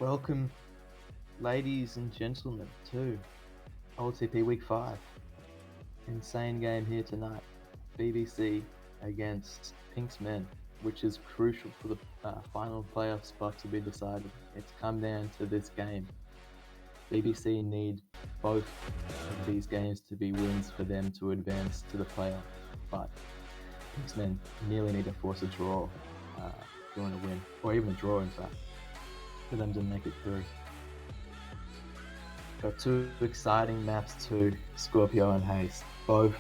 Welcome, ladies and gentlemen, to OLTP Week 5. Insane game here tonight. BBC against Pinksmen, which is crucial for the final playoff spot to be decided. It's come down to this game. BBC need both of these games to be wins for them to advance to the playoff, but Pinksmen nearly need to force a draw if you want to win, or even a draw in fact, for them to make it through. Got two exciting maps too, Scorpio and Haste. Both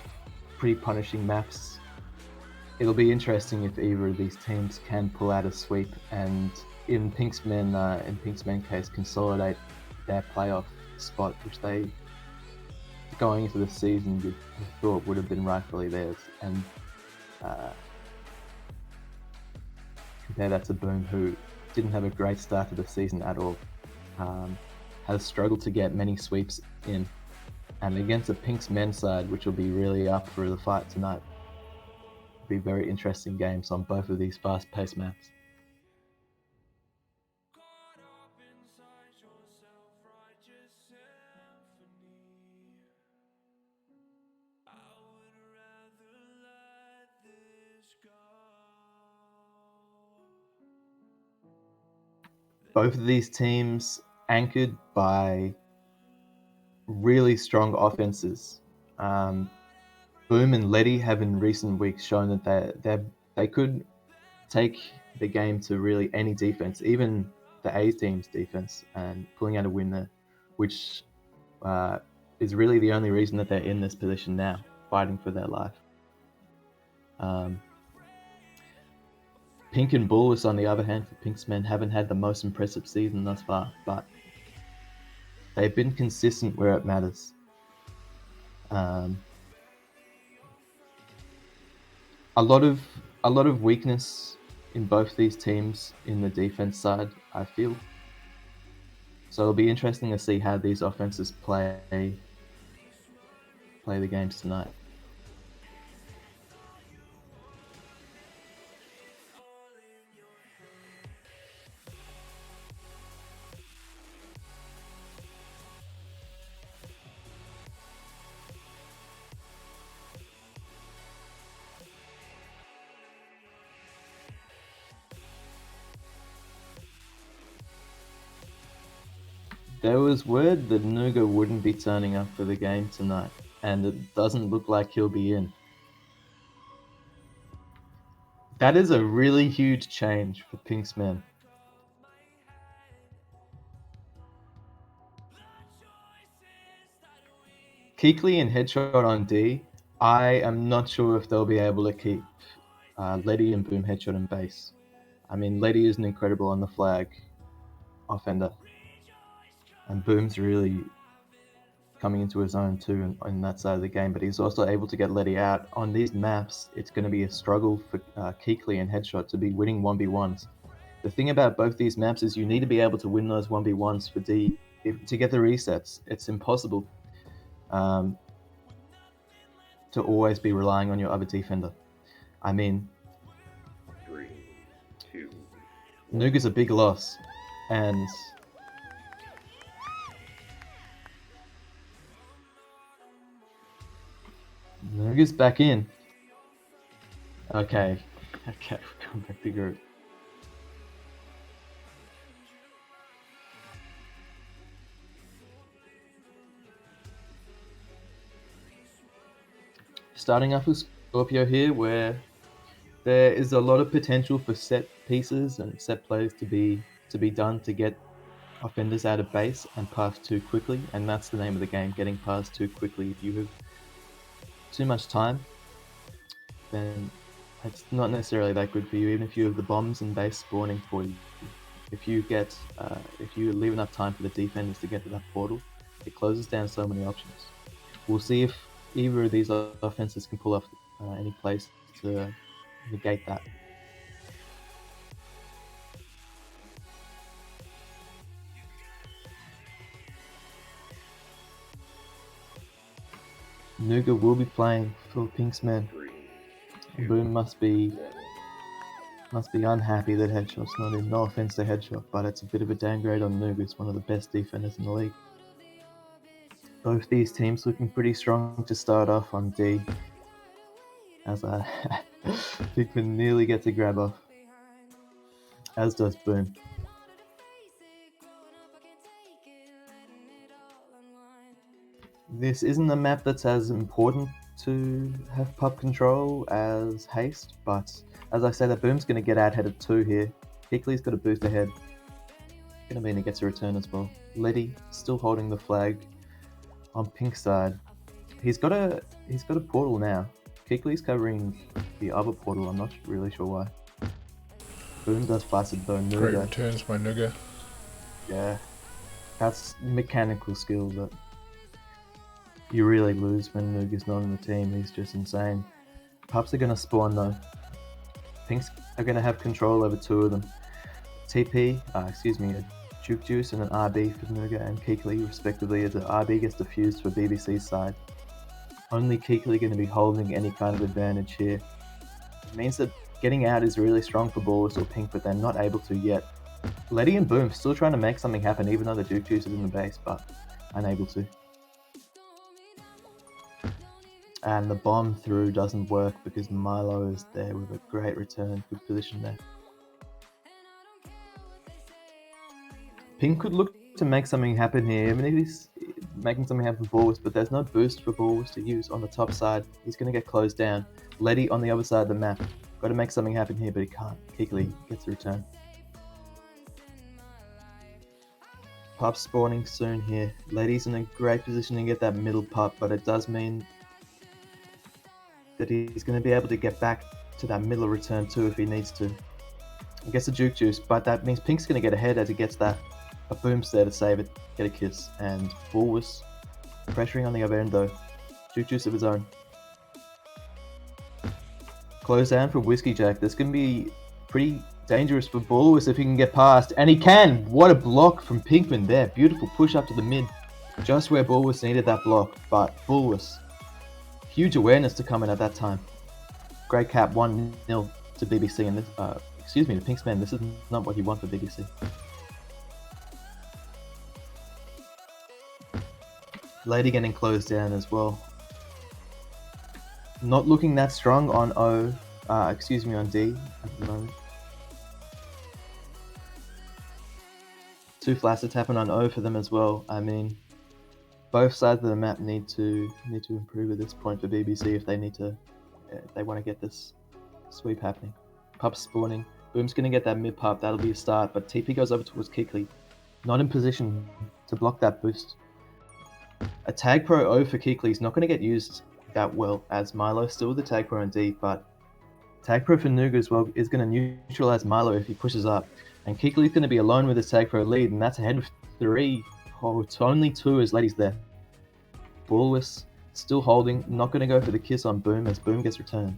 pretty punishing maps. It'll be interesting if either of these teams can pull out a sweep and in Pinksmen case consolidate their playoff spot, which they going into the season you thought would have been rightfully theirs. And compare that to Boom, who didn't have a great start to the season at all. Has struggled to get many sweeps in, and against the Pinksmen side, which will be really up for the fight tonight. It'll be very interesting games on both of these fast-paced maps. Both of these teams anchored by really strong offenses. Boom and Letty have in recent weeks shown that they could take the game to really any defense, even the A team's defense, and pulling out a win there, which is really the only reason that they're in this position now, fighting for their life. Pink and Bullis, on the other hand, for Pinksmen, haven't had the most impressive season thus far, but they've been consistent where it matters. A lot of weakness in both these teams in the defense side, I feel. So it'll be interesting to see how these offenses play the games tonight. There was word that Nuga wouldn't be turning up for the game tonight, and it doesn't look like he'll be in. That is a really huge change for Pinksmen. Keekley and Headshot on D, I am not sure if they'll be able to keep Letty and Boom Headshot in base. I mean, Letty is an incredible on the flag offender, and Boom's really coming into his own too in that side of the game, but he's also able to get Letty out. On these maps, it's going to be a struggle for Keekley and Headshot to be winning 1v1s. The thing about both these maps is you need to be able to win those 1v1s for D to get the resets. It's impossible to always be relying on your other defender. I mean, 3, 2. Nuga's a big loss, and Nuga's back in. Okay, we're going back to group. Starting off with Scorpio here, where there is a lot of potential for set pieces and set plays to be done to get offenders out of base and pass too quickly, and that's the name of the game, getting past too quickly. If you have too much time, then it's not necessarily that good for you, even if you have the bombs and base spawning for you. If you leave enough time for the defenders to get to that portal, it closes down so many options. We'll see if either of these offenses can pull off any plays to negate that. Nuga will be playing for Pinksmen. Boom must be Must be unhappy that Headshot's not in. No offense to Headshot, but it's a bit of a downgrade on Nugas, one of the best defenders in the league. Both these teams looking pretty strong to start off on D. As Pinksmen nearly gets a grab off. As does Boom. This isn't a map that's as important to have pub control as Haste, but as I said, that Boom's going to get out ahead of 2 here. Keekley's got a boost ahead. Going to mean he gets a return as well. Letty still holding the flag on Pink side. He's got a portal now. Keekley's covering the other portal. I'm not really sure why. Boom does Flaccid though. Great returns by Nuga. Yeah, that's mechanical skill that you really lose when Nuga's not on the team. He's just insane. Pups are going to spawn though. Pinks are going to have control over 2 of them. TP, a Juke Juice and an RB for Nuga and Keekley respectively, as the RB gets defused for BBC's side. Only Keekley going to be holding any kind of advantage here. It means that getting out is really strong for Ballers or Pink, but they're not able to yet. Letty and Boom still trying to make something happen, even though the Juke Juice is in the base, but unable to. And the bomb through doesn't work because Milo is there with a great return. Good position there. Pink could look to make something happen here. I mean, he's making something happen for Ballers, but there's no boost for Ballers to use on the top side. He's going to get closed down. Letty on the other side of the map. Got to make something happen here, but he can't. Keekley gets the return. Pup spawning soon here. Letty's in a great position to get that middle pup, but it does mean that he's going to be able to get back to that middle return too if he needs to. He gets a Juke Juice, but that means Pink's going to get ahead as he gets that. A Boom's there to save it, get a kiss, and Bulwark pressuring on the other end though. Juke Juice of his own. Close down for Whiskey Jack. That's going to be pretty dangerous for Bulwark if he can get past, and he can! What a block from Pinksmen there. Beautiful push up to the mid, just where Bulwark needed that block, but Bulwark. Huge awareness to come in at that time. Great cap, 1-0 to BBC, and this, to Pinksmen. This is not what you want for BBC. Lady getting closed down as well. Not looking that strong on on D at the moment. 2 Flaccids happen on O for them as well. I mean, both sides of the map need to improve at this point for BBC if they want to get this sweep happening. Pup spawning. Boom's going to get that mid pup. That'll be a start. But TP goes over towards Keekley. Not in position to block that boost. A Tag Pro O for Keekley is not going to get used that well, as Milo's still with the Tag Pro and D, but Tag Pro for Nuga as well is going to neutralize Milo if he pushes up. And Keekley's going to be alone with his Tag Pro lead, and that's ahead of 3. Oh, it's only 2 as Letty's there. Bulwark still holding, not going to go for the kiss on Boom as Boom gets returned.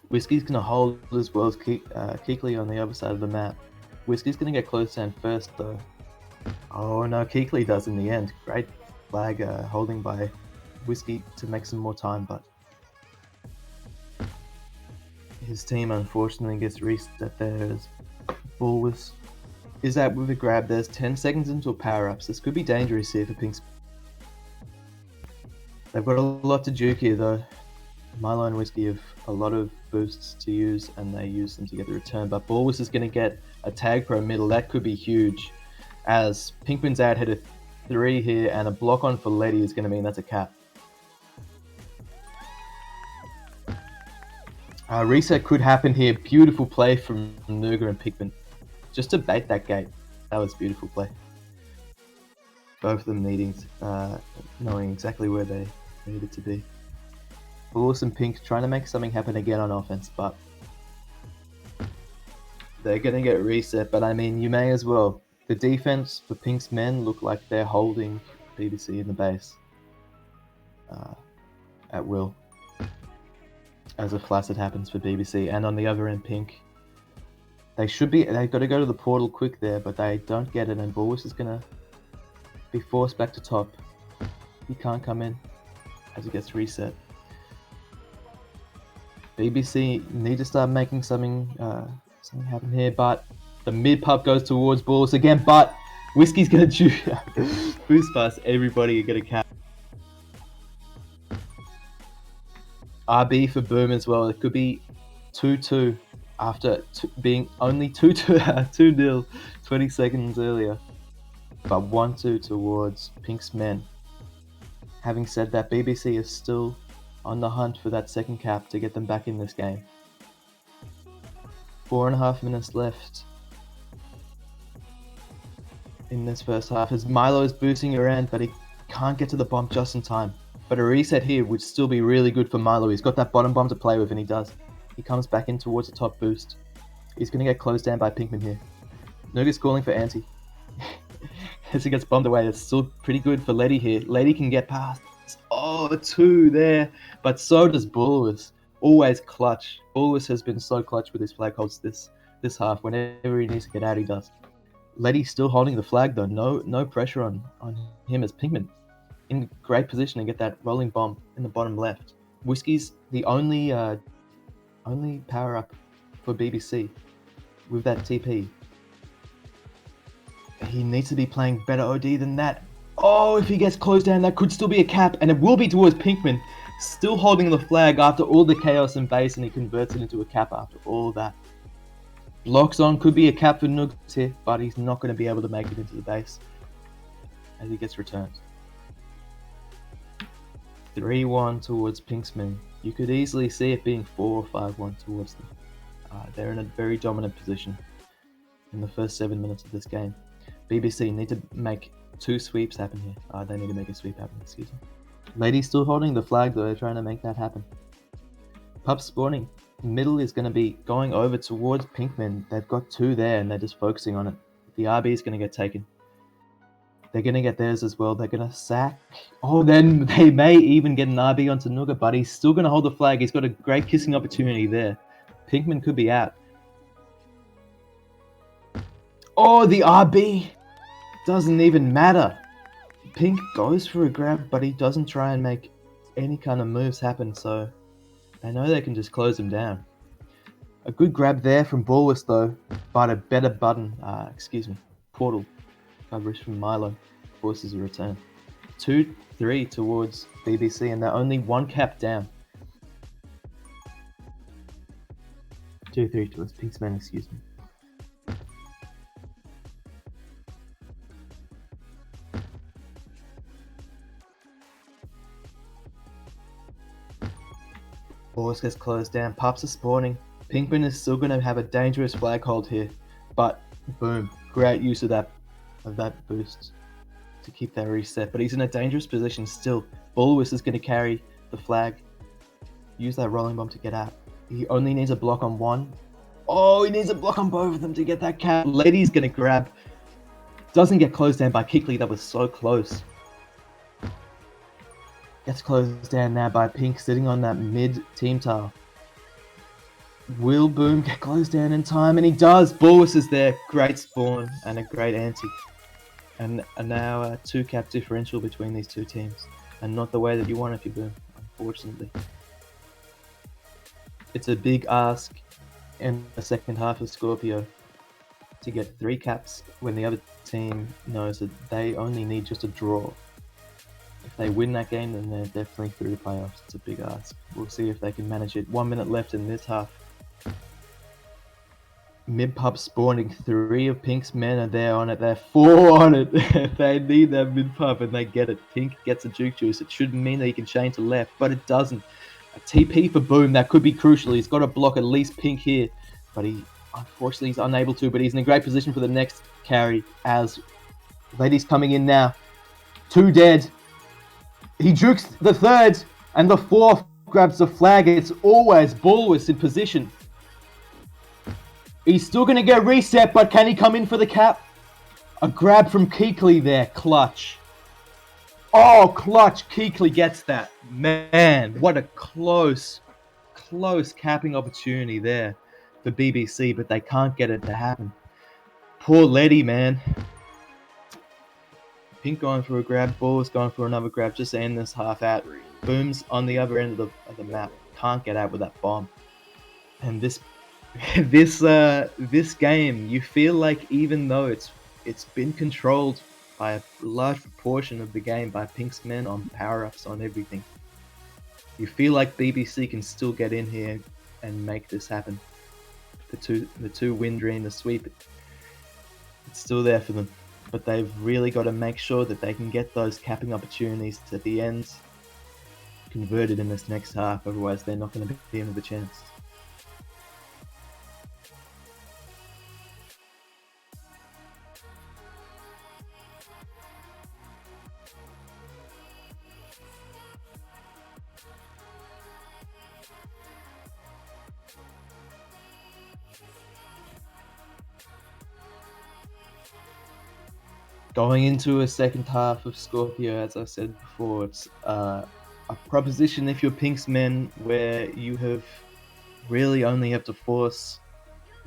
Whiskey's going to hold as well as Keekley on the other side of the map. Whiskey's going to get close down first though. Oh no, Keekley does in the end. Great flag holding by Whiskey to make some more time, but his team unfortunately gets reset there as Bulwark is out with a grab. There's 10 seconds into a power-up, so this could be dangerous here for Pinks. They've got a lot to juke here though. Milo and Whiskey have a lot of boosts to use, and they use them to get the return, but Bulwark is going to get a Tag Pro middle. That could be huge, as Pinksmen's out head of 3 here, and a block on for Letty is going to mean that's a cap. Reset could happen here. Beautiful play from Nuga and Pinksmen. Just to bait that gate. That was beautiful play. Both of them knowing exactly where they needed to be. Bulwark and Pink trying to make something happen again on offense, but they're going to get reset. But I mean, you may as well. The defense for Pinksmen look like they're holding BBC in the base at will, as a Flaccid happens for BBC. And on the other end, Pink, they've got to go to the portal quick there, but they don't get it, and Bulwark is going to be forced back to top. He can't come in as it gets reset. BBC need to start making something happen here, but the mid pub goes towards balls again, but Whiskey's gonna boost past everybody and get a cap. RB for Boom as well. It could be 2-2 after being only 2-0 20 seconds earlier. But 1-2 towards Pinksmen. Having said that, BBC is still on the hunt for that second cap to get them back in this game. 4.5 minutes left in this first half as Milo is boosting around, but he can't get to the bomb just in time. But a reset here would still be really good for Milo. He's got that bottom bomb to play with, and he does. He comes back in towards the top boost. He's going to get closed down by Pinkman here. Nuga's calling for anti. As he gets bombed away, it's still pretty good for Letty here. Letty can get past. Oh, the 2 there. But so does Bulwis. Always clutch. Bulwis has been so clutch with his flag holds this half. Whenever he needs to get out, he does. Letty's still holding the flag though. No pressure on him as Pinkman in great position to get that rolling bomb in the bottom left. Whiskey's the only power up for BBC with that TP. He needs to be playing better OD than that. Oh, if he gets closed down, that could still be a cap, and it will be towards Pinkman. Still holding the flag after all the chaos and base, and he converts it into a cap after all that. Locks on, could be a cap for Nugs here, but he's not going to be able to make it into the base as he gets returned. 3-1 towards Pinksmen. You could easily see it being 4 or 5-1 towards them. They're in a very dominant position in the first 7 minutes of this game. BBC need to make 2 sweeps happen here. They need to make a sweep happen, excuse me. Lady's still holding the flag though, they're trying to make that happen. Pup spawning. Middle is going to be going over towards Pinkmen. They've got 2 there and they're just focusing on it. The RB is going to get taken. They're going to get theirs as well. They're going to sack. Oh, then they may even get an RB onto Nuga, but he's still going to hold the flag. He's got a great kissing opportunity there. Pinkman could be out. Oh, the RB doesn't even matter. Pink goes for a grab, but he doesn't try and make any kind of moves happen, so they know they can just close him down. A good grab there from Bulwis though, but a better portal coverage from Milo forces a return. 2-3 towards BBC, and they're only 1 cap down. 2-3 towards Pinksmen, excuse me. Bulwis gets closed down. Pups are spawning. Pinkman is still going to have a dangerous flag hold here, but boom, great use of that boost to keep that reset. But he's in a dangerous position still. Bulwis is going to carry the flag, use that rolling bomb to get out. He only needs a block on 1. Oh, he needs a block on both of them to get that cap. Lady's going to grab. Doesn't get closed down by Kickley. That was so close. Gets closed down now by Pink sitting on that mid team tile. Will Boom get closed down in time? And he does. Bulwis is there. Great spawn and a great anti. And now a 2 cap differential between these 2 teams. And not the way that you want if you Boom, unfortunately. It's a big ask in the second half of Scorpio to get 3 caps when the other team knows that they only need just a draw. If they win that game, then they're definitely through the playoffs. It's a big ask. We'll see if they can manage it. 1 minute left in this half. Mid-pub spawning. 3 of Pink's men are there on it. They're 4 on it. They need that mid-pub and they get it. Pink gets a juke juice. It shouldn't mean that he can chain to left, but it doesn't. A TP for Boom. That could be crucial. He's got to block at least Pink here, but he unfortunately is unable to, but he's in a great position for the next carry as Lady's coming in now. 2 dead. He jukes the 3rd and the 4th grabs the flag. It's always Bulwis in position. He's still going to get reset, but can he come in for the cap? A grab from Keekley there. Clutch. Oh, clutch. Keekley gets that. Man, what a close capping opportunity there for BBC, but they can't get it to happen. Poor Letty, man. Pink going for a grab, Bulwis going for another grab, just to end this half out. Boom's on the other end of the map. Can't get out with that bomb. And this game, you feel like even though it's been controlled by a large proportion of the game by Pinksmen on power-ups on everything, you feel like BBC can still get in here and make this happen. The two wind dream, the sweep, it's still there for them. But they've really got to make sure that they can get those capping opportunities at the end converted in this next half, otherwise they're not going to be in with a chance. Going into a second half of Scorpio, as I said before, it's a proposition if you're Pinksmen where you have really only have to force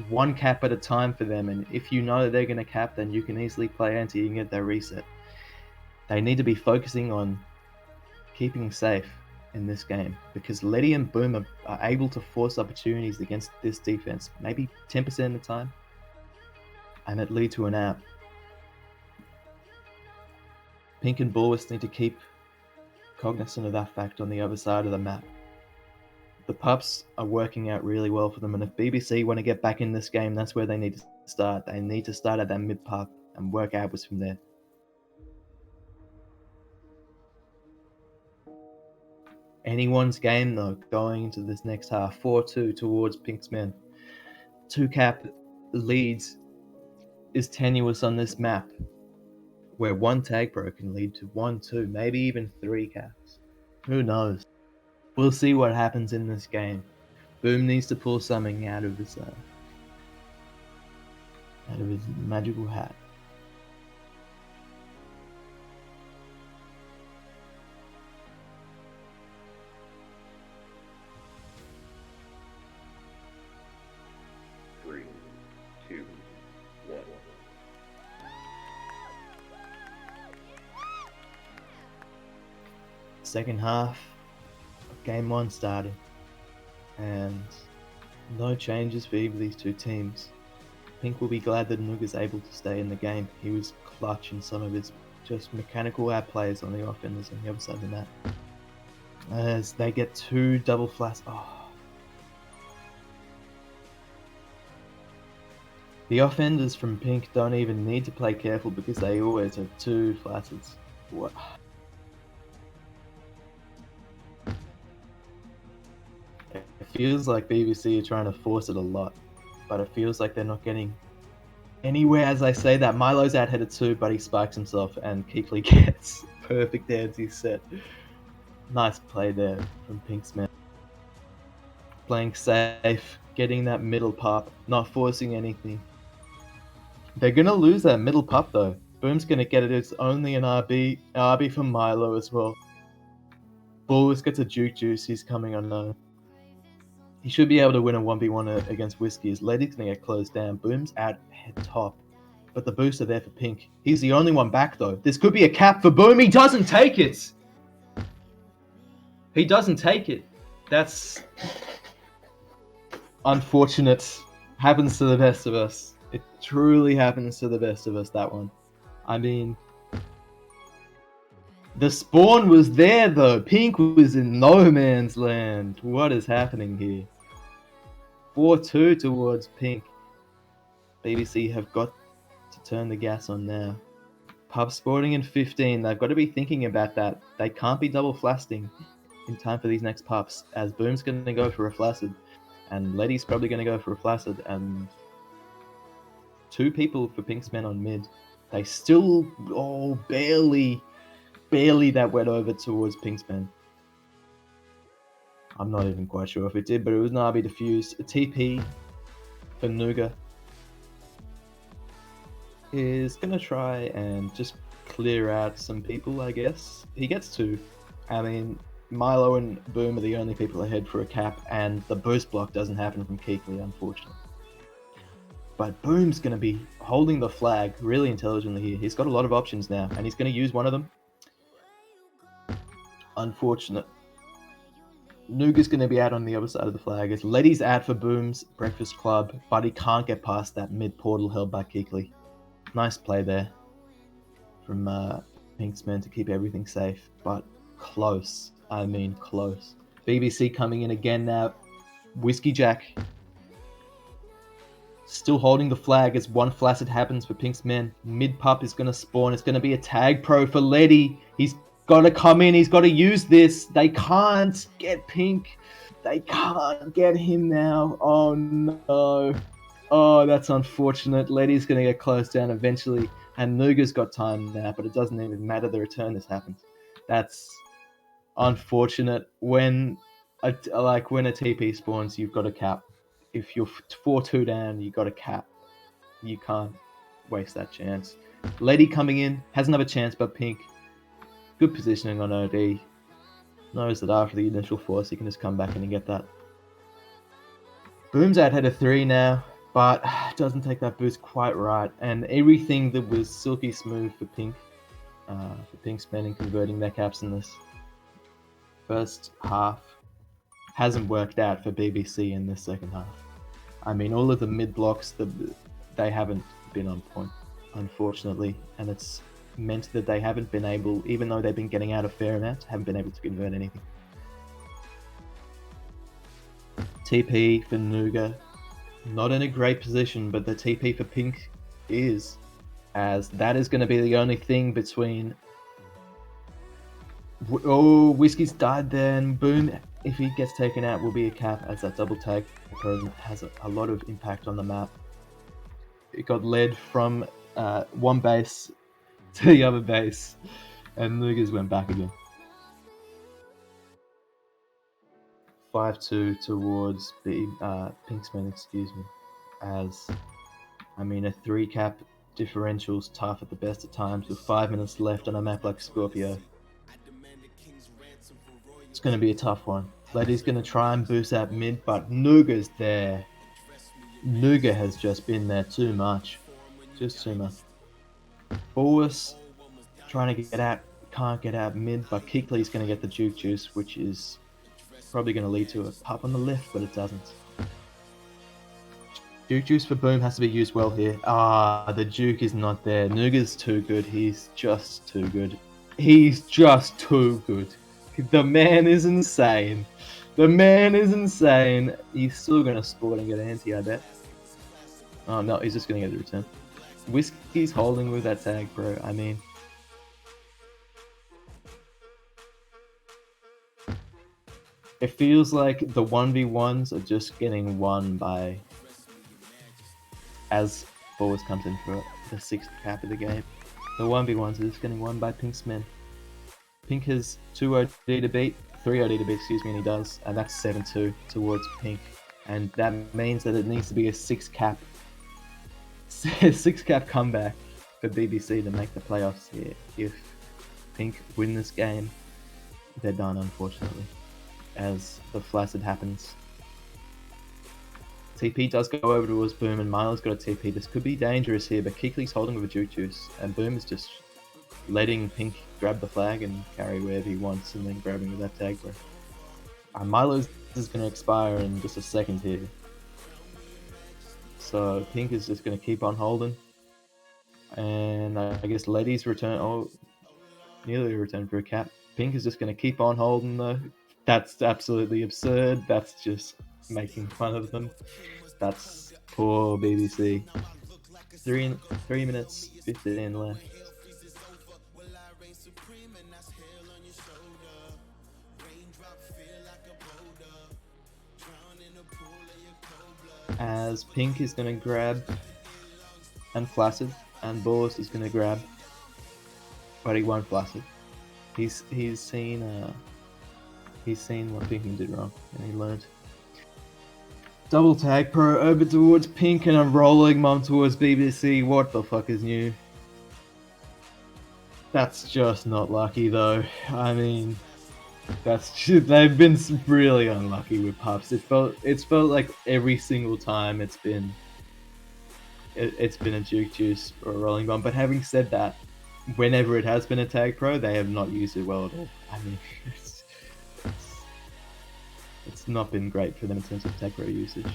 one cap at a time for them, and if you know they're going to cap, then you can easily play anti and get their reset. They need to be focusing on keeping safe in this game, because Letty and Boom are able to force opportunities against this defense, maybe 10% of the time, and it lead to an out. Pink and Bulwarks need to keep cognizant of that fact on the other side of the map. The pups are working out really well for them, and if BBC want to get back in this game, that's where they need to start. They need to start at that mid pup and work outwards from there. Anyone's game though, going into this next half, 4-2 towards Pinksmen. 2 cap leads is tenuous on this map, where 1 tag pro can lead to 1, 2, maybe even 3 caps. Who knows? We'll see what happens in this game. Boom needs to pull something out of his magical hat. Three, two, one. Second half of game 1 started, and no changes for either of these two teams. Pink will be glad that Nuga's able to stay in the game. He was clutch in some of his just mechanical out plays on the offenders on the other side of the map. As they get 2 double flats. The offenders from Pink don't even need to play careful because they always have 2 flatters. What? It feels like BBC are trying to force it a lot, but it feels like they're not getting anywhere as I say that. Milo's out headed 2, but he spikes himself and Keekly gets perfect anti set. Nice play there from Pinksmen. Playing safe, getting that middle pop, not forcing anything. They're gonna lose that middle pop though. Boom's gonna get it. It's only an RB from Milo as well. Bulls gets a juke juice. He's coming unknown. He should be able to win a 1v1 against Whiskey. His Lady's gonna get closed down. Boom's out head top, but the boosts are there for Pink. He's the only one back though. This could be a cap for Boom. He doesn't take it. He doesn't take it. That's unfortunate. Happens to the best of us. It truly happens to the best of us, that one. I mean, the spawn was there though. Pink was in no man's land. What is happening here? 4-2 towards Pink. BBC have got to turn the gas on now. Pub Sporting in 15. They've got to be thinking about that. They can't be double flasting in time for these next pups, as Boom's going to go for a flaccid, and Letty's probably going to go for a flaccid, and 2 people for Pinksmen on mid. They still, barely that went over towards Pinksmen. I'm not even quite sure if it did, but it was Nabi diffused. A TP for Nuga is going to try and just clear out some people, I guess. He gets 2. I mean, Milo and Boom are the only people ahead for a cap, and the boost block doesn't happen from Keekly, unfortunately. But Boom's going to be holding the flag really intelligently here. He's got a lot of options now, and he's going to use one of them. Unfortunate. Nuga's going to be out on the other side of the flag. As Letty's out for Boom's Breakfast Club, but he can't get past that mid portal held by Keekly. Nice play there from Pinksmen to keep everything safe, but close. I mean, close. BBC coming in again now. Whiskey Jack still holding the flag as one flaccid happens for Pinksmen. Mid pup is going to spawn. It's going to be a tag pro for Letty. He's got to come in. He's got to use this. They can't get Pink. They can't get him now. Oh no. Oh, that's unfortunate. Letty's going to get closed down eventually. And Nuga's got time now, but it doesn't even matter the return this happens. That's unfortunate. When a TP spawns, you've got a cap. If you're 4-2 down, you got a cap. You can't waste that chance. Letty coming in, has another chance, but Pink, good positioning on OD. Knows that after the initial force, he can just come back in and get that. Boom's out head of 3 now, but doesn't take that boost quite right. And everything that was silky smooth for Pinksmen in converting their caps in this first half hasn't worked out for BBC in this second half. I mean, all of the mid blocks, they haven't been on point, unfortunately, and it's meant that they haven't been able, even though they've been getting out a fair amount, haven't been able to convert anything. TP for Nuga, not in a great position, but the TP for Pink is, as that is going to be the only thing between... Oh, Whiskey's died there, and Boom, if he gets taken out, will be a cap, as that double tag has a lot of impact on the map. It got led from one base to the other base, and Nugas went back again. 5-2 towards the Pinksmen, excuse me. As, I mean, a 3 cap differential's tough at the best of times with 5 minutes left on a map like Scorpio. It's going to be a tough one. Letty's going to try and boost out mid, but Nuga's there. Nuga has just been there too much. Just too much. Boris trying to get out, can't get out mid, but Keekly's going to get the juke juice, which is probably going to lead to a pup on the left, but it doesn't. Juke juice for Boom has to be used well here. The juke is not there. Nuga's too good. He's just too good. He's just too good. The man is insane. The man is insane. He's still going to spawn and get an anti, I bet. Oh no, he's just going to get the return. Whiskey's holding with that tag, bro. I mean... It feels like the 1v1s are just getting won by... As Forwards comes in for the 6th cap of the game. The 1v1s are just getting won by Pinksmen. Pink has 2 OD to beat, 3 OD to beat, excuse me, and he does, and that's 7-2 towards Pink. And that means that it needs to be a 6 cap comeback for BBC to make the playoffs here. If Pink win this game, they're done, unfortunately, as the flaccid happens. TP does go over towards Boom, and Milo's got a TP. This could be dangerous here, but Keekly's holding with a juke juice, and Boom is just letting Pink grab the flag and carry wherever he wants, and then grabbing with that tag, bro. Milo's is going to expire in just a second here. So Pink is just going to keep on holding. And I guess Letty's return, nearly a return for a cap. Pink is just going to keep on holding though. That's absolutely absurd. That's just making fun of them. That's poor BBC. 3 minutes 15 left. As Pink is going to grab and flaccid, and Boris is going to grab, but he won't flaccid. He's seen what Pinkman did wrong, and he learned. Double tag pro over towards Pink, and a rolling mom towards BBC. What the fuck is new? That's just not lucky though. I mean, they've been really unlucky with pups. It's felt like every single time it's been a juke juice or a rolling bomb. But having said that, whenever it has been a tag pro, they have not used it well at all. I mean, it's not been great for them in terms of tag pro usage.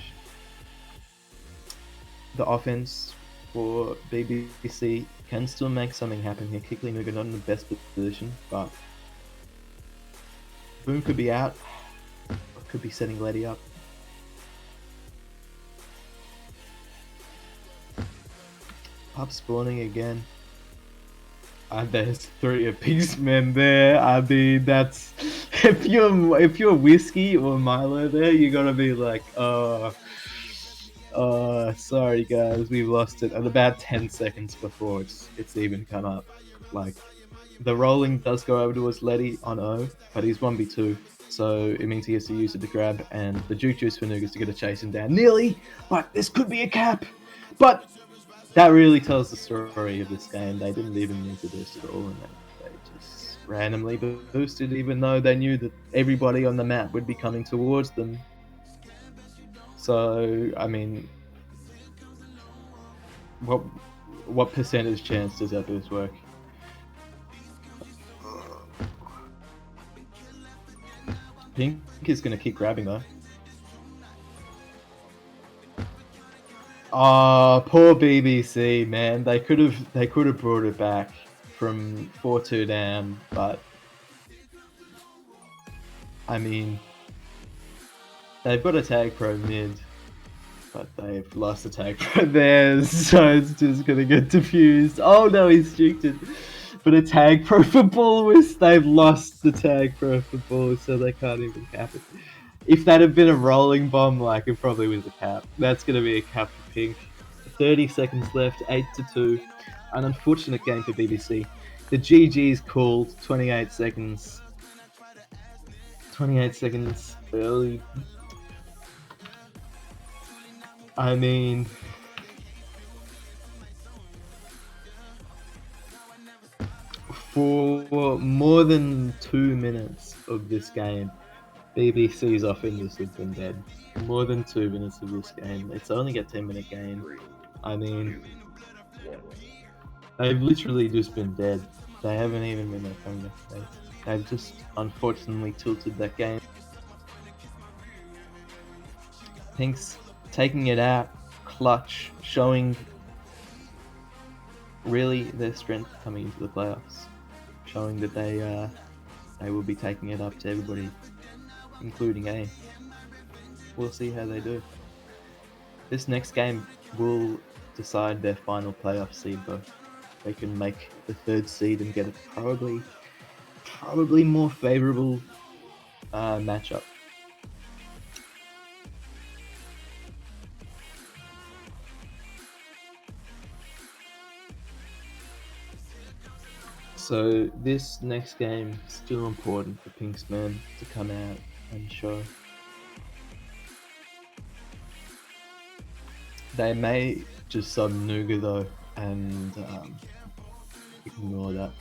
The offense for BBC can still make something happen here. Kickley Nuga not in the best position, but Boom could be out, or could be setting Letty up. Up spawning again. And there's 3 Pinksmen there. I mean, that's if you're whiskey or Milo there, you gotta be like, sorry guys, we've lost it. And about 10 seconds before it's even come up, like the rolling does go over towards Letty on O, but he's 1v2, so it means he has to use it to grab, and the juke juice for Nugas to get to chase him down. Nearly, but this could be a cap. But that really tells the story of this game. They didn't even need to boost at all, and they just randomly boosted, even though they knew that everybody on the map would be coming towards them. So, I mean, what percentage chance does that boost work? Pink is going to keep grabbing though. Oh, poor BBC, man. They could have brought it back from 4-2 down, but I mean, they've got a tag pro mid, but they've lost a tag pro there, so it's just gonna get diffused. Oh no, he's juked it. But a tag pro for Bulwis, they've lost the tag pro for Bulwis, so they can't even cap it. If that had been a rolling bomb, like, it probably was a cap. That's going to be a cap for Pink. 30 seconds left, 8-2. An unfortunate game for BBC. The GG's called, 28 seconds. 28 seconds early. I mean, for more than 2 minutes of this game, BBC's offenders have been dead. More than 2 minutes of this game. It's only a 10-minute game. I mean, they've literally just been dead. They haven't even been offenders. They've just unfortunately tilted that game. Pink's taking it out, clutch, showing really their strength coming into the playoffs, showing that they will be taking it up to everybody, including A. We'll see how they do. This next game will decide their final playoff seed, though. They can make the 3rd seed and get a probably more favorable matchup. So this next game is still important for Pinksmen to come out and show. They may just sub Nuga though and ignore that.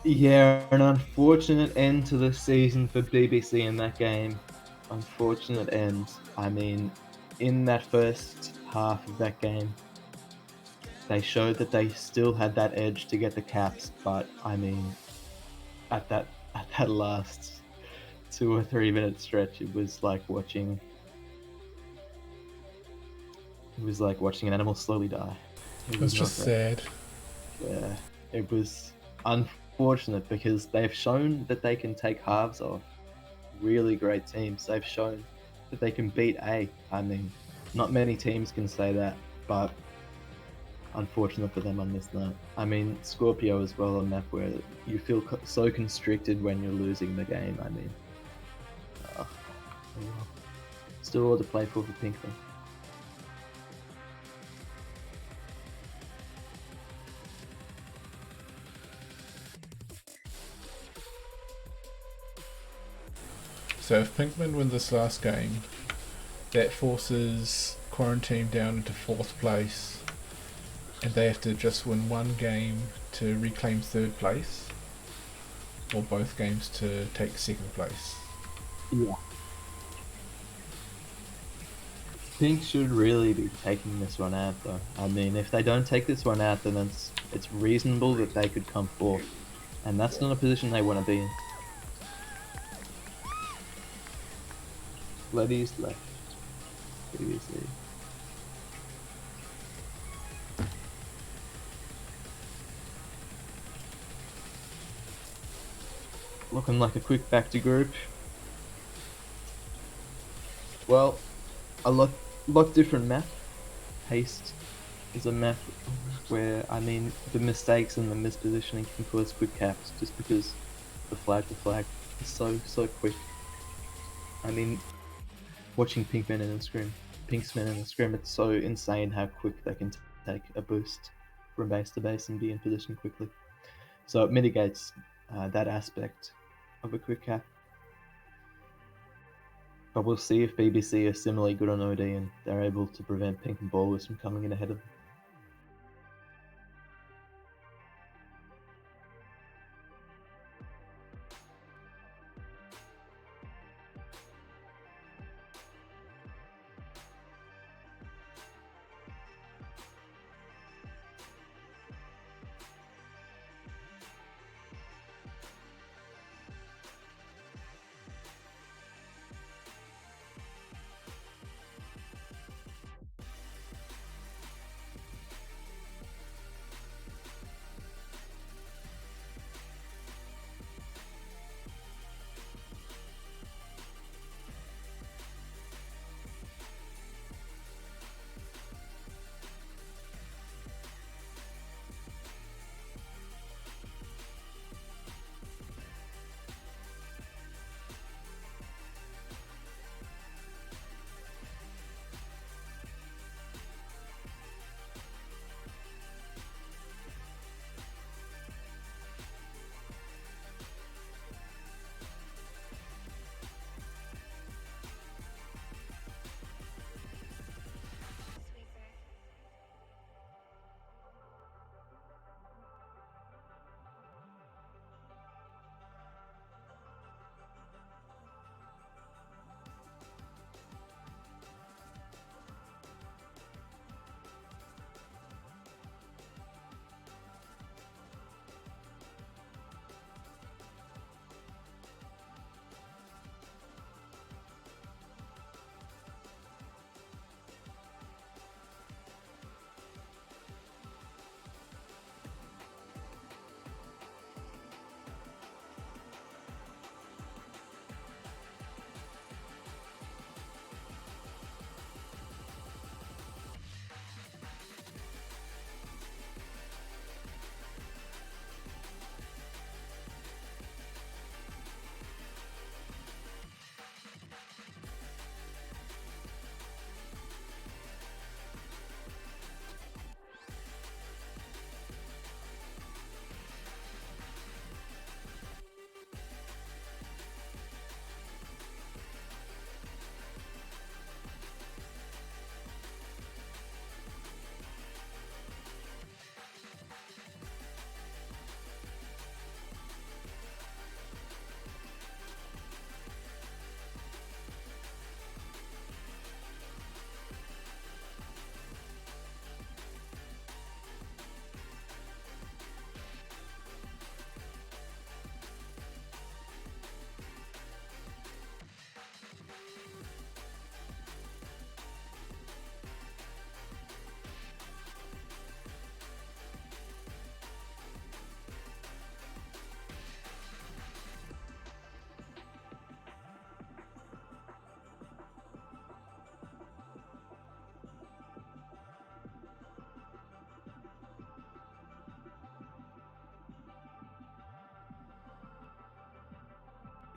Yeah, an unfortunate end to the season for BBC in that game. Unfortunate end. I mean, in that first half of that game, they showed that they still had that edge to get the caps, but I mean, at that last 2 or 3 minute stretch, it was like watching an animal slowly die. It was just sad. Yeah, it was unfortunate because they've shown that they can take halves off really great teams. They've shown that they can beat A. I mean, not many teams can say that, but unfortunate for them on this night. I mean, Scorpio as well, a map where you feel so constricted when you're losing the game. I mean, still all to play for Pinksmen. So if Pinksmen win this last game, that forces Quarantine down into 4th place, and they have to just win one game to reclaim 3rd place, or both games to take 2nd place. Yeah. Pink should really be taking this one out, though. I mean, if they don't take this one out, then it's reasonable that they could come fourth, and that's not a position they want to be in. Letty's left. Previously. Looking like a quick back to group. Well, a lot different map. Haste is a map where, I mean, the mistakes and the mispositioning can cause quick caps just because the flag to flag is so quick. I mean, watching Pinksmen in a scrim, it's so insane how quick they can take a boost from base to base and be in position quickly. So it mitigates that aspect of a quick cap. But we'll see if BBC are similarly good on OD and they're able to prevent Pink and Ballers from coming in ahead of them.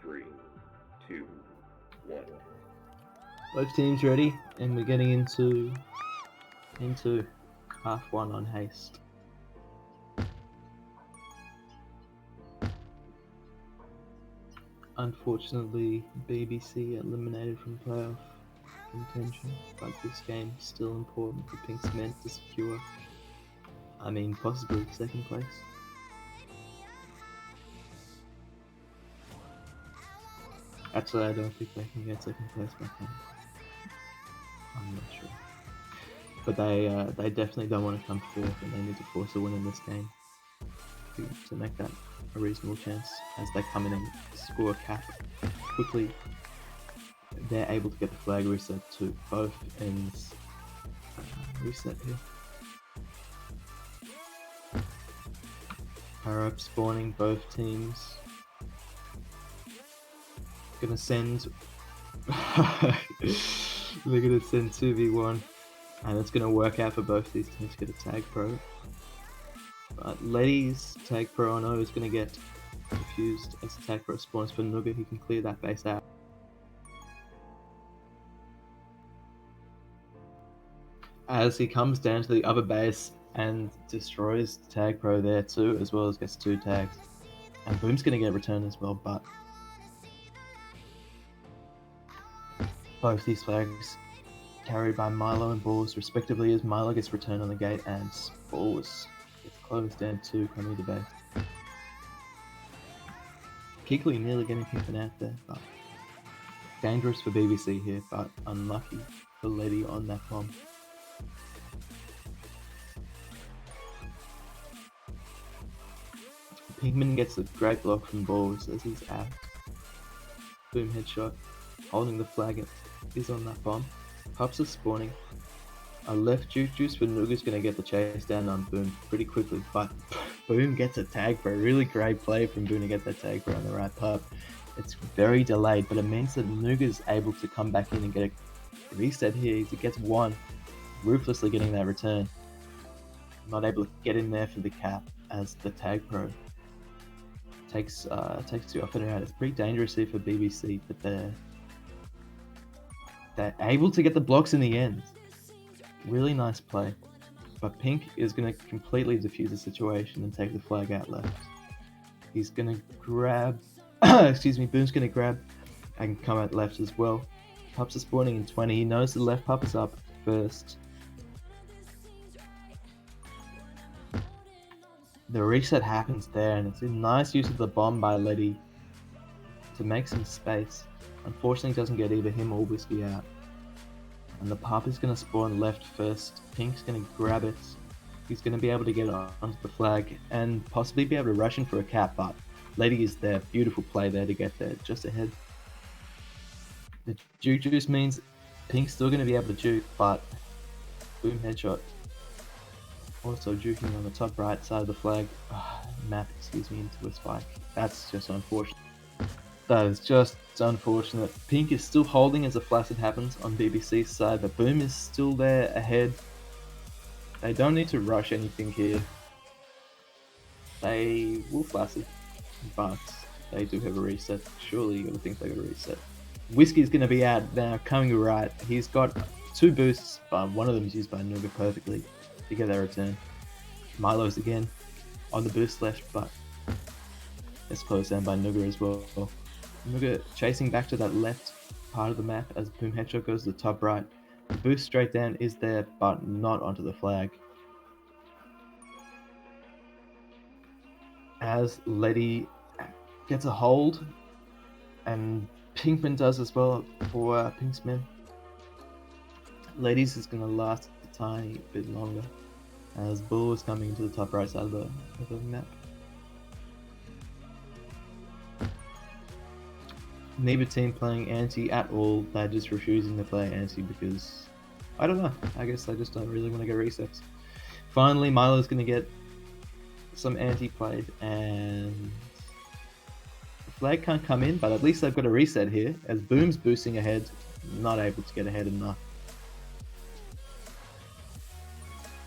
Three, two, one. Both teams ready, and we're getting into half one on Haste. Unfortunately, BBC eliminated from playoff contention, but this game is still important for Pinksmen to secure, I mean, possibly second place. Actually, I don't think they can get second place back home. I'm not sure. But they definitely don't want to come fourth, and they need to force a win in this game to make that a reasonable chance. As they come in and score a cap quickly, they're able to get the flag reset to both ends. Reset here. Power up spawning both teams. Gonna send. They're gonna send 2v1, and it's gonna work out for both these teams to get a tag pro. But Letty's tag pro on O is gonna get confused as the tag pro spawns for Nuga. He can clear that base out. As he comes down to the other base and destroys the tag pro there too, as well as gets 2 tags. And Boom's gonna get a return as well, but both these flags carried by Milo and Balls respectively, as Milo gets returned on the gate and Balls gets closed down to coming to base. Keekley nearly getting Pinksmen out there, but dangerous for BBC here, but unlucky for Letty on that bomb. Pinkman gets a great block from Balls as he's out. Boom headshot, holding the flag is on that bomb. Pups are spawning. A left juice for Nuga's gonna get the chase down on Boom pretty quickly, but Boom gets a tag for a really great play from Boom to get that tag for on the right pup. It's very delayed, but it means that Nuga's able to come back in and get a reset here. He gets 1, ruthlessly getting that return. Not able to get in there for the cap as the tag pro takes the offender out. It's pretty dangerous here for BBC, but they're able to get the blocks in the end. Really nice play. But Pink is going to completely defuse the situation and take the flag out left. He's going to grab... excuse me, Boom's going to grab and come out left as well. Pups are spawning in 20. He knows the left pup is up first. The reset happens there, and it's a nice use of the bomb by Letty to make some space. Unfortunately, doesn't get either him or Whiskey out. And the pup is going to spawn left first. Pink's going to grab it. He's going to be able to get onto the flag and possibly be able to rush in for a cap, but Letty is there. Beautiful play there to get there, just ahead. The juice means Pink's still going to be able to juke, but Boom headshot. Also juking on the top right side of the flag. Map, excuse me, into a spike. That's just unfortunate. That is just unfortunate. Pink is still holding as a flaccid happens on BBC's side, but Boom is still there ahead. They don't need to rush anything here. They will flaccid, but they do have a reset. Surely you gotta think they got a reset. Whiskey's gonna be out now, coming right. He's got 2 boosts, but one of them is used by Nuga perfectly to get that return. Milo's again on the boost left, but it's closed down by Nuga as well. Nuga chasing back to that left part of the map as Boom headshot goes to the top right. The boost straight down is there, but not onto the flag. As Letty gets a hold, and Pinkman does as well for Pinksmen. Letty's is going to last a tiny bit longer as Bull is coming into the top right side of the map. Neither team playing anti at all. They're just refusing to play anti because, I don't know, I guess they just don't really want to get resets. Finally, Milo's going to get some anti played, and the flag can't come in, but at least they've got a reset here as Boom's boosting ahead, not able to get ahead enough.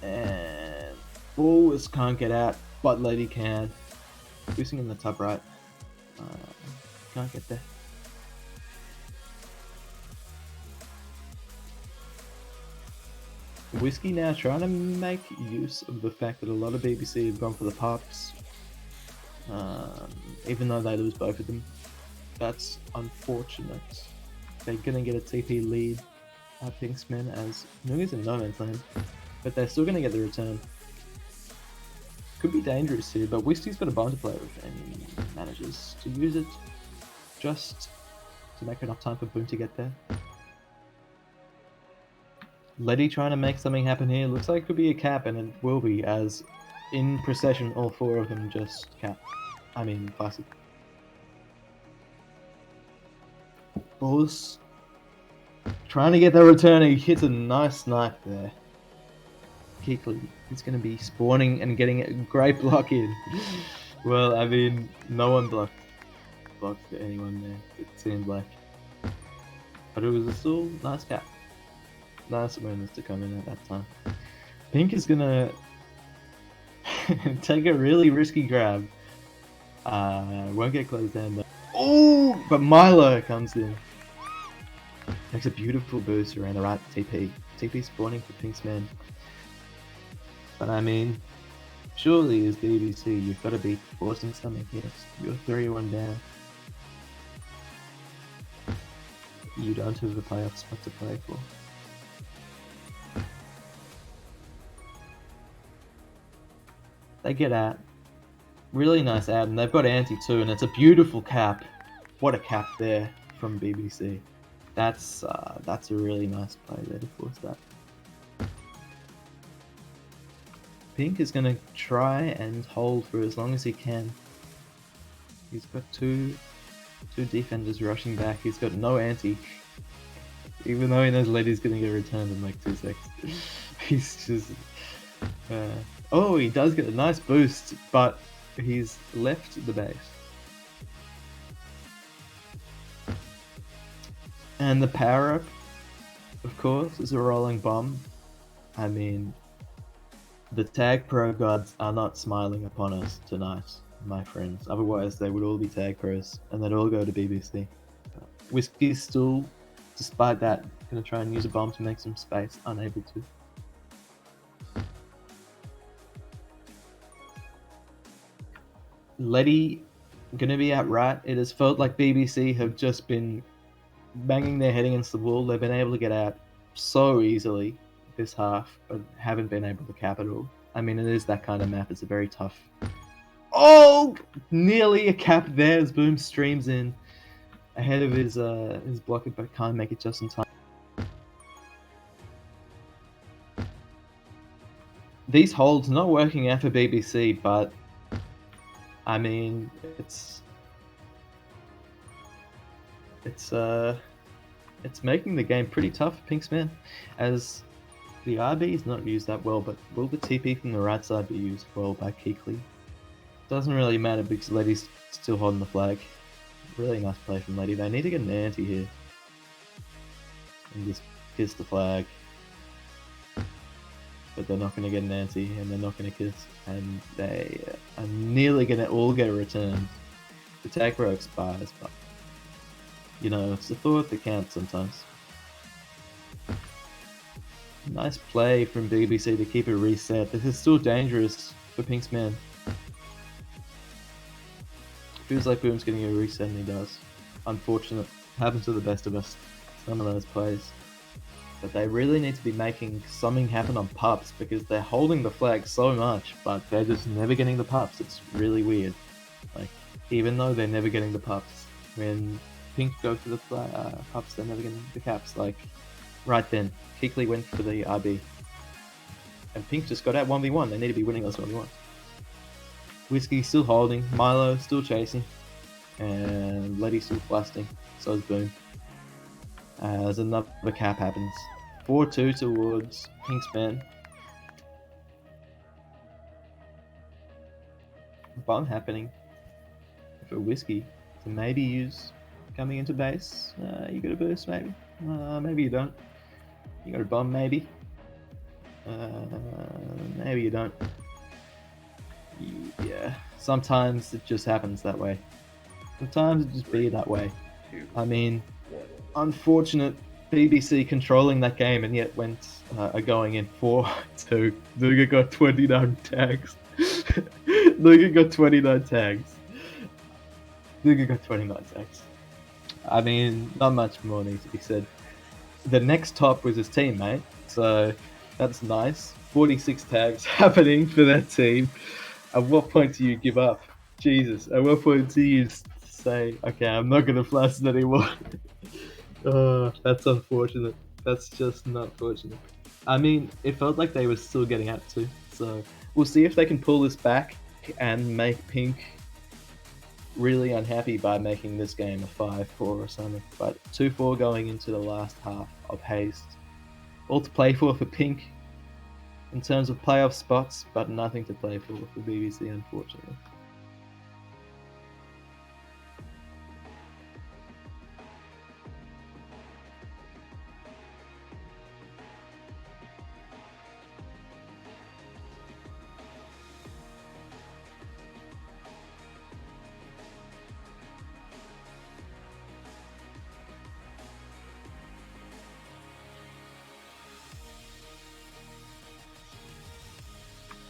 And Bulls can't get out, but Letty can. Boosting in the top right. Can't get there. Whiskey now trying to make use of the fact that a lot of BBC have gone for the pups, even though they lose both of them. That's unfortunate. They're gonna get a TP lead at Pinksmen as Nuga's in no man's land, but they're still gonna get the return. Could be dangerous here, but Whiskey's got a bomb to play with and he manages to use it just to make enough time for Boom to get there. Letty trying to make something happen here. Looks like it could be a cap, and it will be, as in procession, all four of them just cap. I mean, classic. Bulls trying to get the return. He hits a nice snipe there. Keekly is going to be spawning and getting a great block in. Well, I mean, no one blocked anyone there, it seemed like. But it was a still nice cap. Nice awareness to come in at that time. Pink is gonna take a really risky grab. Won't get closed down though. Oh, but Milo comes in. Makes a beautiful boost around the right TP. TP spawning for Pinksmen. But I mean, surely as BBC, you've got to be forcing something here. You're 3-1 down. You don't have a playoff spot to play for. They get out. Really nice out, and they've got anti too, and it's a beautiful cap. What a cap there from BBC. That's a really nice play there to force that. Pink is going to try and hold for as long as he can. He's got two defenders rushing back. He's got no anti. Even though he knows Letty's going to get returned in like 2 seconds. He's just... oh, he does get a nice boost, but he's left the base. And the power-up, of course, is a rolling bomb. I mean, the Tag Pro gods are not smiling upon us tonight, my friends. Otherwise, they would all be Tag Pros, and they'd all go to BBC. Whiskey's still, despite that, going to try and use a bomb to make some space, unable to. Letty gonna be out right. It has felt like BBC have just been banging their head against the wall. They've been able to get out so easily this half, but haven't been able to cap it all. I mean, it is that kind of map. It's a very tough... Oh! Nearly a cap there as Boom streams in ahead of his blocker, but can't make it just in time. These holds not working out for BBC, but I mean, it's making the game pretty tough for Pinksmen, as the RB is not used that well, but will the TP from the right side be used well by Keekly? Doesn't really matter because Letty's still holding the flag. Really nice play from Letty. They need to get an anti here. And just kiss the flag. But they're not going to get an anti, and they're not going to kiss, and they are nearly going to all get a return. The tag row expires, but you know, it's the thought that counts sometimes. Nice play from BBC to keep it reset. This is still dangerous for Pinksmen. Feels like Boom's getting a reset, and he does. Unfortunate. Happens to the best of us. Some of those plays. But they really need to be making something happen on pups, because they're holding the flag so much, but they're just never getting the pups. It's really weird. Like, even though they're never getting the pups, when Pink go for the pups, they're never getting the caps. Like, right then, Keekly went for the RB. And Pink just got out 1v1. They need to be winning those 1v1. Whiskey still holding, Milo still chasing, and Letty still blasting. So is Boom. As another cap happens. 4-2 towards Pinksmen. Bomb happening for Whiskey to maybe use coming into base. You got a boost maybe? Maybe you don't. You got a bomb maybe? Maybe you don't. Yeah, sometimes it just happens that way. Sometimes it just be that way. I mean, unfortunate BBC controlling that game, and yet went going in 4-2. Luga got 29 tags. Luga got 29 tags. Luga got 29 tags. I mean, not much more needs to be said. The next top was his teammate, so that's nice. 46 tags happening for that team. At what point do you give up? Jesus, at what point do you say, okay, I'm not going to flash it anymore? That's unfortunate. That's just not fortunate. I mean, it felt like they were still getting at two. So we'll see if they can pull this back and make Pink really unhappy by making this game a 5-4 or something. But 2-4 going into the last half of Haste. All to play for Pink in terms of playoff spots, but nothing to play for BBC, unfortunately.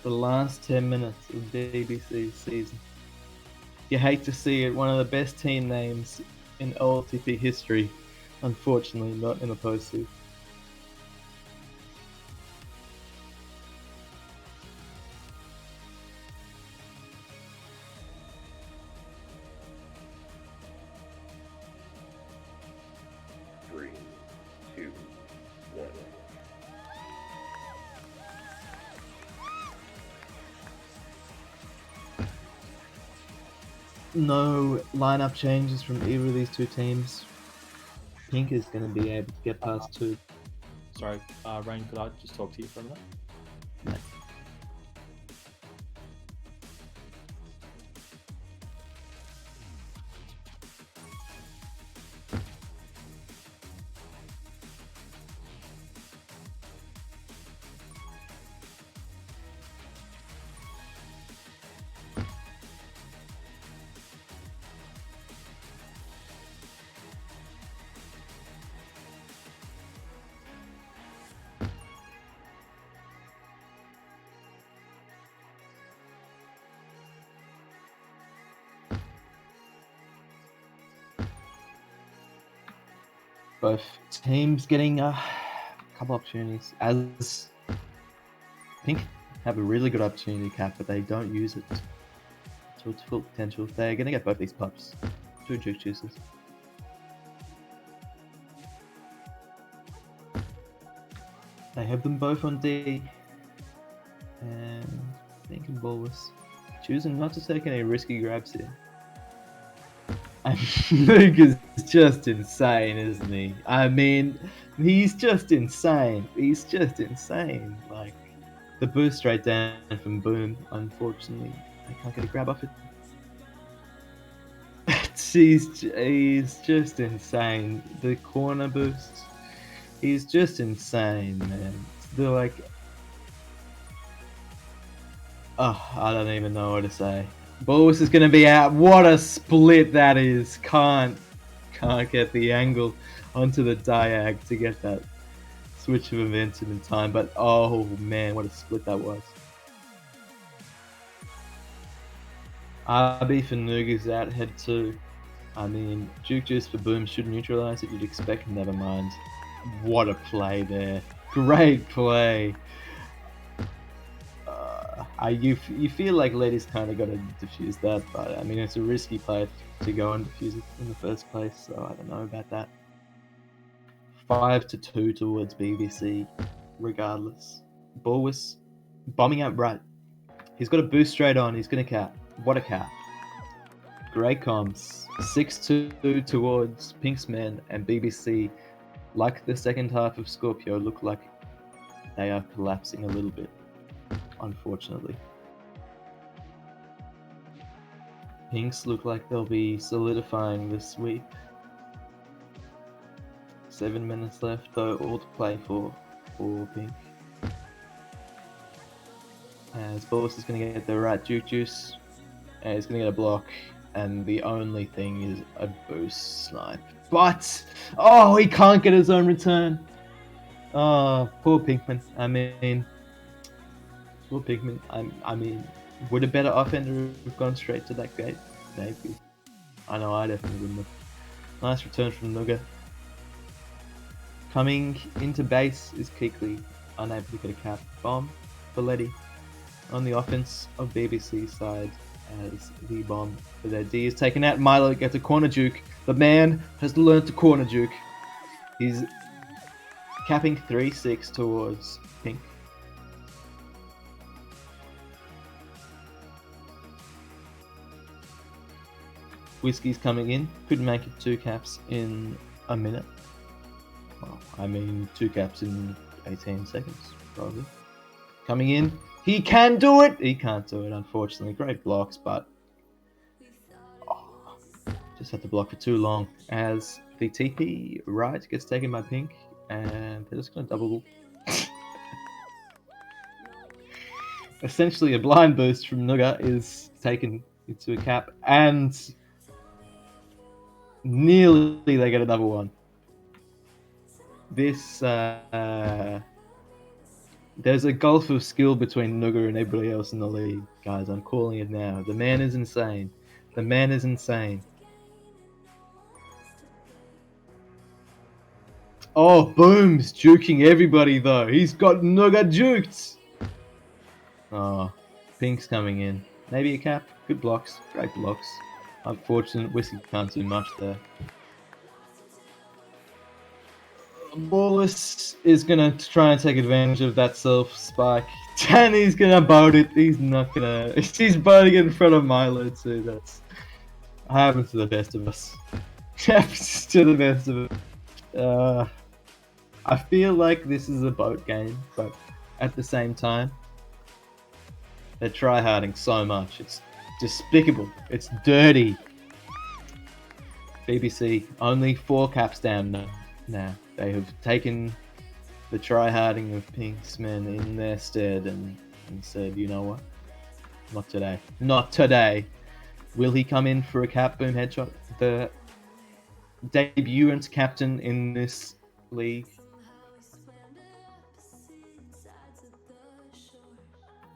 The last 10 minutes of BBC's season. You hate to see it, one of the best team names in OLTP history, unfortunately not in the postseason. Three, two, one. No lineup changes from either of these two teams. Pink is going to be able to get past two. Sorry, Rain, could I just talk to you for a minute? No. Both teams getting a couple opportunities. As Pink have a really good opportunity cap, but they don't use it to its full potential. They're going to get both these pups. Two juke juices. They have them both on D. And Pink and Bulwark choosing not to take any risky grabs here. And Luke is just insane, isn't he? I mean, he's just insane. He's just insane. Like, the boost straight down from Boom, unfortunately, I can't get a grab off it. He's just insane. The corner boost, he's just insane, man. They're like, oh, I don't even know what to say. Bulwark is going to be out. What a split that is. Can't get the angle onto the diag to get that switch of momentum in time. But oh man, what a split that was. RB for Nuga's out, head 2. I mean, Juke Juice for Boom should neutralize it. You'd expect, never mind. What a play there. Great play. You feel like Letty's kind of got to defuse that, but I mean, it's a risky play to go and defuse it in the first place, so I don't know about that. 5-2 towards BBC, regardless. Bulwark bombing out right. He's got a boost straight on. He's going to cap. What a cap. Great comms. 6-2 towards Pinksmen, and BBC, like the second half of Scorpio, look like they are collapsing a little bit. Unfortunately. Pinks look like they'll be solidifying the sweep. 7 minutes left, though, all to play for Pink. As Bulwark is going to get the right juke juice, and he's going to get a block, and the only thing is a boost snipe. But, oh, he can't get his own return. Oh, poor Pinkman. I mean, would a better offender have gone straight to that gate? Maybe. I know I definitely wouldn't have. Nice return from Nuga. Coming into base is Keekley, unable to get a cap. Bomb for Letty on the offense of BBC's side as the bomb for their D is taken out. Milo gets a corner juke. The man has learned to corner juke. He's capping 3-6 towards Pink. Whiskey's coming in. Could make it 2 caps in a minute. Well, I mean 2 caps in 18 seconds, probably. Coming in. He can do it! He can't do it, unfortunately. Great blocks, but just had to block for too long. As the TP right gets taken by Pink, and they're just going to double. Essentially, a blind boost from Nuga is taken into a cap, and nearly they get another one. This there's a gulf of skill between Nuga and everybody else in the league, guys. I'm calling it now. The man is insane. The man is insane. Oh, Boom's juking everybody though. He's got Nuga juked. Oh, Pink's coming in. Maybe a cap. Good blocks. Great blocks. Unfortunate, Whiskey can't do much there. Ballis is gonna try and take advantage of that self spike. And he's gonna boat it. He's not gonna. He's boating it in front of Milo too. That's happens to the best of us. Happens to the best of us. I feel like this is a boat game, but at the same time, they're tryharding so much. It's despicable. It's dirty. BBC only 4 caps down now. They have taken the tryharding of Pinksmen in their stead and said, you know what? Not today. Not today. Will he come in for a cap boom headshot? The debutant captain in this league.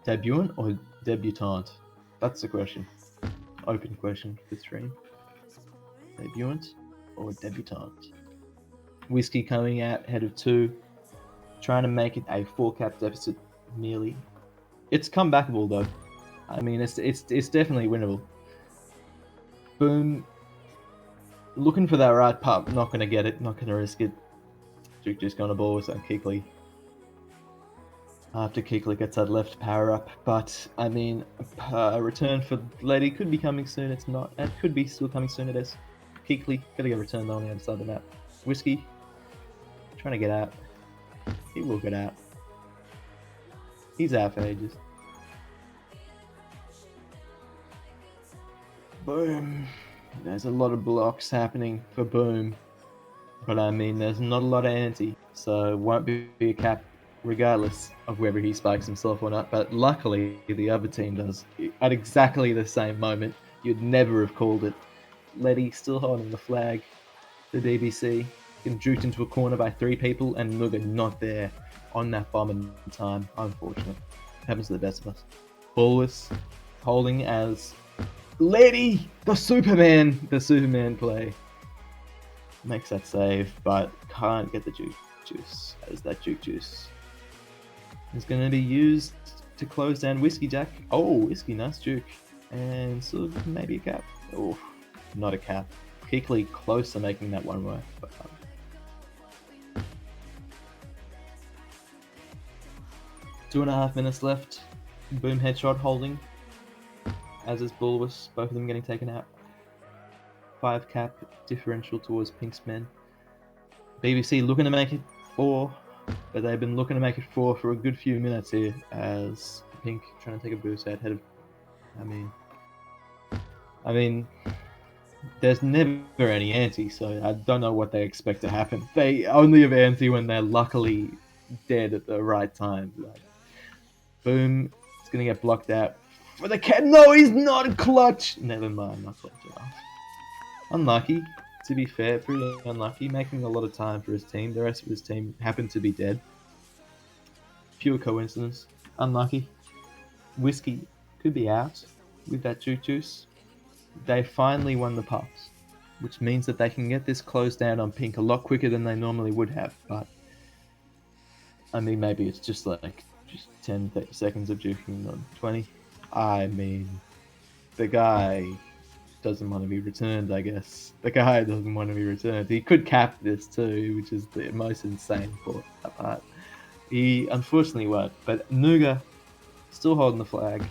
Debutant or debutante? That's the question. Open question for stream. Debutant or debutante? Whiskey coming out ahead of 2, trying to make it a 4 cap deficit nearly. It's comebackable though. I mean, it's definitely winnable. Boom, looking for that right pump. Not gonna get it. Not gonna risk it. Duke just gonna ball with that Kikli. After Kikli gets that left power up, but I mean, a return for Lady could be coming soon. It's not. It could be still coming soon. It is. Kikli gotta get returned on the other side of the map. Whiskey trying to get out. He will get out. He's out for ages. Boom. There's a lot of blocks happening for Boom, but I mean, there's not a lot of anti, so it won't be a cap regardless of whether he spikes himself or not. But luckily, the other team does at exactly the same moment. You'd never have called it. Letty still holding the flag. The DBC getting juked into a corner by 3 people, and Nuga not there on that bomb in time. Unfortunate. Happens to the best of us. Bullis holding as Letty, the Superman play. Makes that save, but can't get the juice, as that juice is going to be used to close down Whiskey Jack. Oh, Whiskey, nice juke. And so maybe a cap. Oh, not a cap. Kikli close to making that one work. But, 2.5 minutes left. Boom headshot holding. As is Bulwark, both of them getting taken out. 5 cap differential towards Pinksmen. BBC looking to make it 4, but they've been looking to make it 4 for a good few minutes here, as Pink trying to take a boost out ahead of. I mean, there's never any anti, so I don't know what they expect to happen. They only have anti when they're luckily dead at the right time. Like, Boom, it's gonna get blocked out for the cat. No, he's not clutch. Never mind, not clutch enough. Unlucky, to be fair, pretty unlucky. Making a lot of time for his team. The rest of his team happened to be dead. Pure coincidence. Unlucky. Whiskey could be out with that juice. They finally won the pups, which means that they can get this closed down on Pink a lot quicker than they normally would have. But I mean, maybe it's just like 10, 30 seconds of juking on 20. I mean, the guy doesn't want to be returned, I guess. The guy doesn't want to be returned. He could cap this too, which is the most insane part. He unfortunately won't. But Nuga still holding the flag.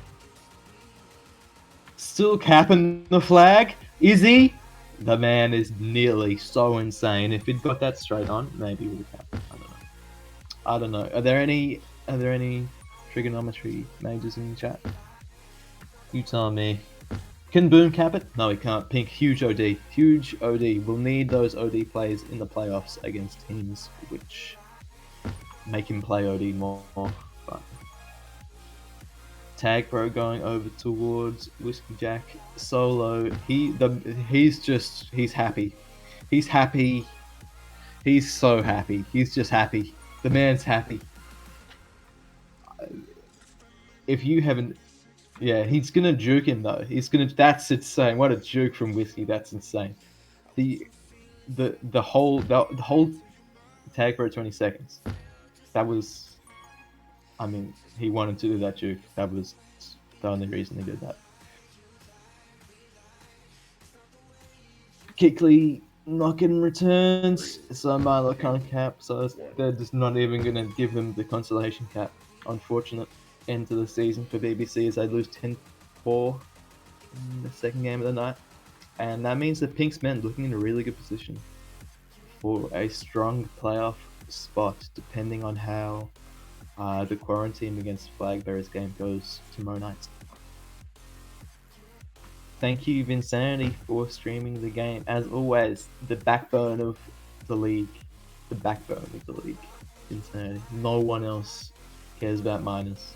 Still capping the flag. Is he? The man is nearly so insane. If he'd got that straight on, maybe he would have capped it. I don't know. Are there any trigonometry majors in the chat? You tell me. Can Boom cap it? No, he can't. Pink, huge OD. Huge OD. We'll need those OD plays in the playoffs against teams which make him play OD more. But Tag Bro going over towards Whiskey Jack. Solo. He's happy. He's happy. He's so happy. He's just happy. The man's happy. If you haven't, yeah, he's gonna juke him though. That's insane. What a juke from Whiskey. That's insane. The whole tag for 20 seconds. That was, I mean, he wanted to do that juke. That was the only reason he did that. Kickley not getting returns, so Milo can't cap, so they're just not even going to give him the consolation cap. Unfortunate end to the season for BBC as they lose 10-4 in the second game of the night. And that means that Pinksmen looking in a really good position for a strong playoff spot, depending on how the quarantine against Flag Bearers game goes tomorrow night. Thank you, Vinsanity, for streaming the game. As always, the backbone of the league. The backbone of the league. Vinsanity. No one else cares about minors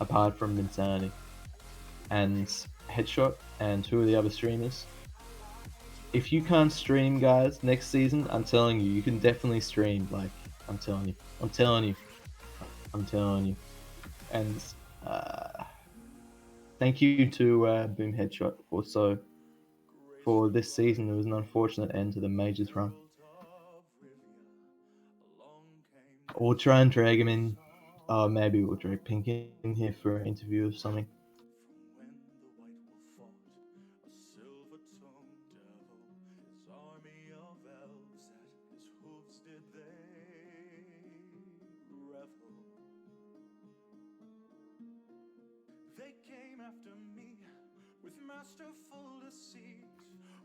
apart from Vinsanity. And Headshot and two of the other streamers. If you can't stream, guys, next season, I'm telling you, you can definitely stream. Like, I'm telling you. And thank you to Boom Headshot also for this season. It was an unfortunate end to the Majors run. We'll try and drag him in. Maybe we'll drag Pink in here for an interview or something. They came after me with masterful deceit,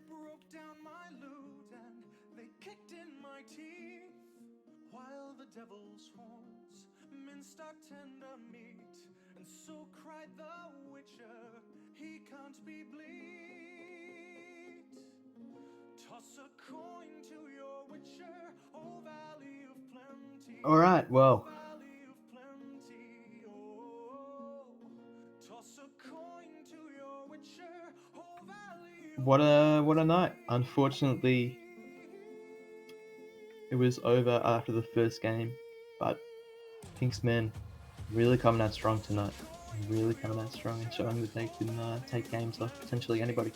broke down my loot and they kicked in my teeth, while the devil's horns minced our tender meat, and so cried the witcher, he can't be bleed. Toss a coin to your witcher, oh valley of plenty. Alright, well. What a night. Unfortunately, it was over after the first game, but Pinksmen really coming out strong tonight. Really coming out strong and showing that they can take games off potentially anybody.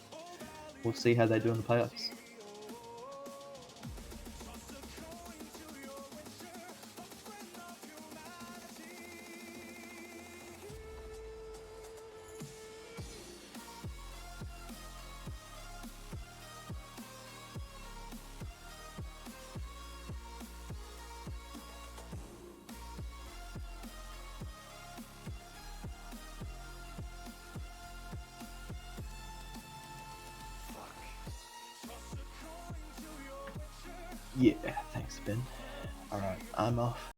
We'll see how they do in the playoffs. Yeah, thanks, Ben. Alright, I'm off.